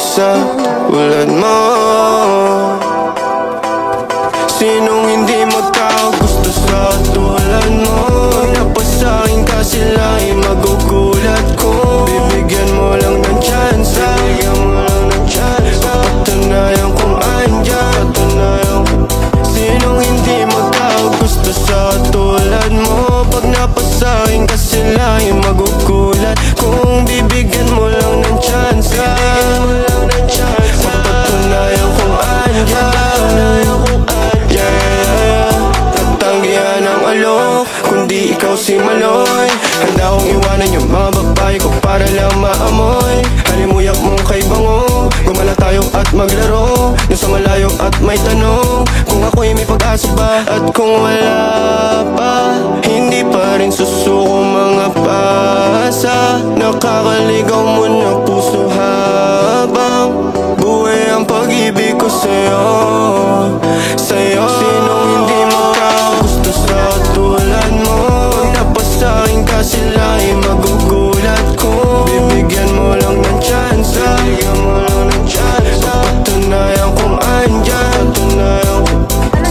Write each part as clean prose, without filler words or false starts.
sa tulad mo. Sinong hindi magkagusto sa tulad mo? Pag napasahin ka sila ay magugulat ko. Bibigyan mo lang ng chance, bibigyan mo lang ng chance. Papatunayan kung andyan, papatunayan. Sinong hindi magkagusto sa tulad mo? Pag napasahin ka sila ay magugulat. Kung bibigyan mo lang ng chance, bibigyan mo lang ng chance. Papatunayan kung andyan. Tatanggihan ang alok, kundi ikaw si Maloy. Handa kong iwanan yung mga babae ko para lang maamoy. Halimuyak mong kay bango, gumala tayo at maglaro. Yung sa malayo at may tanong, kung ako'y may pag-asa ba? At kung wala pa, hindi pa rin susuko mga pasa. Nakakaligaw mo na puso habang buhay ang pag-ibig ko sa'yo, sa'yo. Sinong hindi magkagusto sa tulad mo? Pag napasahin ka sila ay magugulat ko. Bibigyan mo lang ng chance, bibigyan mo lang ng chance. Papatunayan kung andyan, papatunayan.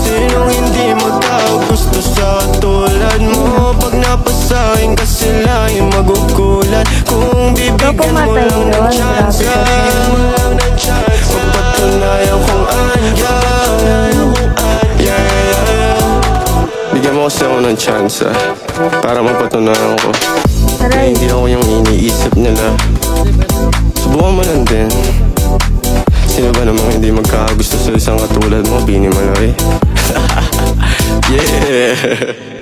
Sinong hindi magkagusto sa tulad mo? Pag napasahin ka sila ay magugulat. Kung bibigyan mo lang ng chance, bibigyan mo lang ng chance. Papatunayan kung andyan. Bigyan mo kasi ako ng chance para mapatunayan ko na hindi ako yung iniisip nila. Subukan mo lang din. Sino ba namang hindi magkakagusto sa isang katulad mo, Bini Maloy? Yeah.